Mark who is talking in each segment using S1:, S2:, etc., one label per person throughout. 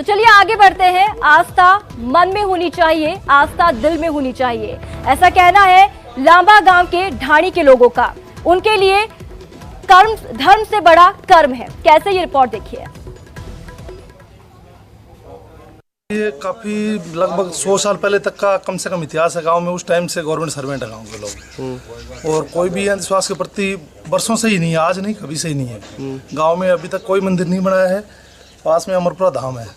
S1: तो चलिए आगे बढ़ते हैं। आस्था मन में होनी चाहिए, आस्था दिल में होनी चाहिए, ऐसा कहना है लांबा गांव के ढाणी के लोगों का। उनके लिए कर्म धर्म से बड़ा कर्म है। कैसे, ये रिपोर्ट देखिए।
S2: ये काफी लगभग 100 साल पहले तक का कम से कम इतिहास है गांव में। उस टाइम से गवर्नमेंट सर्वेंट है गांव के लोग, और कोई भी अंधविश्वास के प्रति वर्षों से ही नहीं है, आज नहीं कभी से ही नहीं है। गांव में अभी तक कोई मंदिर नहीं बनाया है। पास में अमरपुरा धाम है,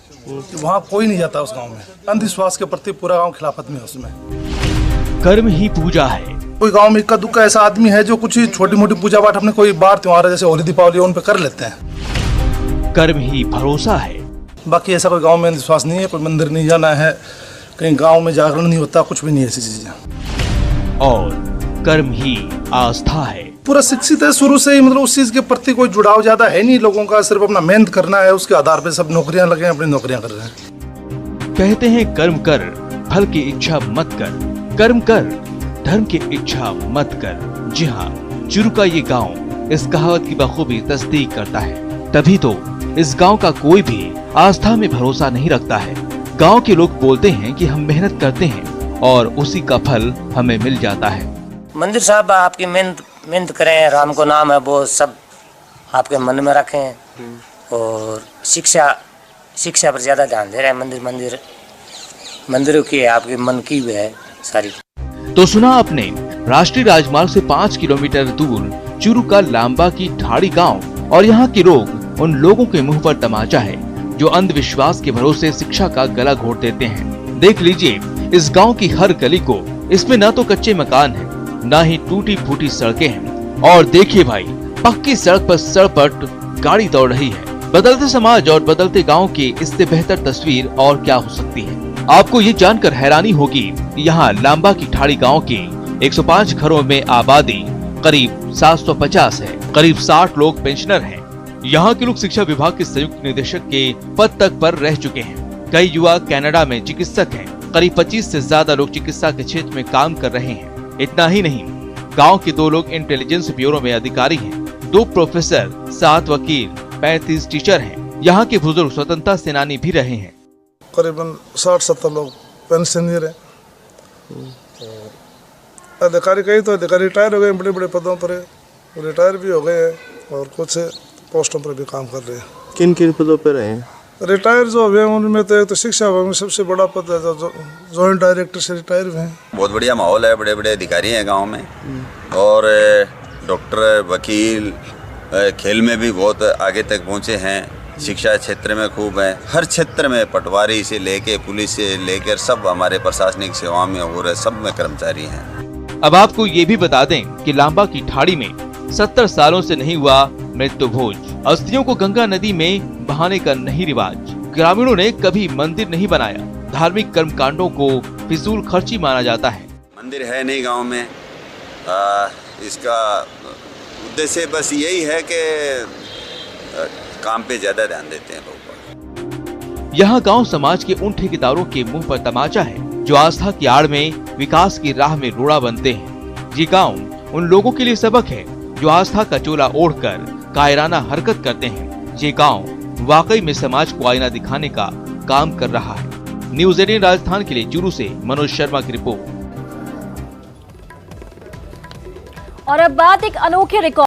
S2: वहाँ कोई नहीं जाता उस गांव में। अंधविश्वास के प्रति पूरा गांव खिलाफत में है। उसमें
S3: कर्म ही पूजा है।
S2: कोई गांव में इक्का दुक्का ऐसा आदमी है जो कुछ छोटी मोटी पूजा पाठ अपने कोई बार त्योहार जैसे होली दीपावली उन पे कर लेते हैं।
S3: कर्म ही भरोसा है।
S2: बाकी ऐसा कोई गांव में अंधविश्वास नहीं है। कोई मंदिर नहीं जाना है, कहीं गांव में जागरण नहीं होता, कुछ भी नहीं है ऐसी चीजें।
S3: और कर्म ही आस्था है।
S2: पूरा शिक्षित है शुरू से ही, मतलब उस चीज के प्रति कोई जुड़ाव ज्यादा है नहीं लोगों का। सिर्फ अपना मेहनत करना है, उसके आधार पे सब नौकरियां लगे, अपनी नौकरियां कर रहे हैं।
S3: कहते हैं कर्म कर, फल की इच्छा मत कर। कर्म कर, धर्म की इच्छा मत कर। जी हाँ, चुरू का ये गांव इस कहावत की बखूबी तस्दीक करता है। तभी तो इस गांव का कोई भी आस्था में भरोसा नहीं रखता है। गांव के लोग बोलते हैं कि हम मेहनत करते हैं और उसी का फल हमें मिल जाता है।
S4: मंदिर साहब आपकी मेहनत करें, राम को नाम है वो सब आपके मन में रखें, और शिक्षा पर ज्यादा ध्यान दे रहे हैं। मंदिरों की आपके मन की भी है सारी।
S3: तो सुना आपने, राष्ट्रीय राजमार्ग से 5 किलोमीटर दूर चुरू का लांबा की ढाड़ी गांव, और यहाँ के लोग उन लोगों के मुंह पर तमाचा है जो अंधविश्वास के भरोसे शिक्षा का गला घोट देते हैं। देख लीजिए इस गांव की हर गली को, इसमें न तो कच्चे मकान है, न ही टूटी फूटी सड़कें हैं। और देखिए भाई, पक्की सड़क पर सड़पट गाड़ी दौड़ रही है। बदलते समाज और बदलते गांव की इससे बेहतर तस्वीर और क्या हो सकती है। आपको ये जानकर हैरानी होगी, यहाँ लांबा की ढाड़ी गाँव के 105 घरों में आबादी करीब 750 है। करीब 60 लोग पेंशनर हैं। यहाँ के लोग शिक्षा विभाग के संयुक्त निदेशक के पद तक पर रह चुके हैं। कई युवा कनाडा में चिकित्सक हैं। करीब 25 से ज्यादा लोग चिकित्सा के क्षेत्र में काम कर रहे हैं। इतना ही नहीं, गांव के 2 लोग इंटेलिजेंस ब्यूरो में अधिकारी हैं, 2 प्रोफेसर, 7 वकील, 35 टीचर हैं। यहाँ के बुजुर्ग स्वतंत्रता सेनानी भी रहे हैं।
S2: करीबन 60-70 लोग पेंशनर हैं। अधिकारी कई तो अधिकारी रिटायर हो गए, बड़े बड़े पदों पर रिटायर भी हो गए हैं, और कुछ पोस्टों पर भी काम कर रहे हैं।
S5: किन किन पदों पर रहे हैं?
S2: रिटायर जो हुए उनमें तो एक तो शिक्षा विभाग में सबसे बड़ा पद है, जो जॉइंट डायरेक्टर से रिटायर हुए हैं।
S6: बहुत बढ़िया माहौल है, बड़े बड़े अधिकारी हैं गांव में, और डॉक्टर, वकील, खेल में भी बहुत आगे तक पहुंचे हैं। शिक्षा क्षेत्र में खूब है। हर क्षेत्र में, पटवारी से लेके पुलिस से लेकर सब हमारे प्रशासनिक सेवा में हो रहे सब में कर्मचारी हैं।
S3: अब आपको ये भी बता दें कि लांबा की ढाड़ी में 70 सालों से नहीं हुआ मृत्यु भोज। अस्थियों को गंगा नदी में बहाने का नहीं रिवाज। ग्रामीणों ने कभी मंदिर नहीं बनाया। धार्मिक कर्म कांडों को फिजूल खर्ची माना जाता है।
S6: मंदिर है नहीं गांव में। इसका उद्देश्य बस यही है कि काम पे ज्यादा ध्यान देते हैं लोग।
S3: यहाँ गांव समाज के उन ठेकेदारों के मुंह पर तमाचा है जो आस्था की आड़ में विकास की राह में रोड़ा बनते हैं। ये गांव उन लोगों के लिए सबक है जो आस्था का चोला ओढ़कर कायराना हरकत करते हैं। ये गांव वाकई में समाज को आईना दिखाने का काम कर रहा है। न्यूज़ 18 राजस्थान के लिए चूरू से मनोज शर्मा की रिपोर्ट।
S1: और अब बात एक अनोखे रिकॉर्ड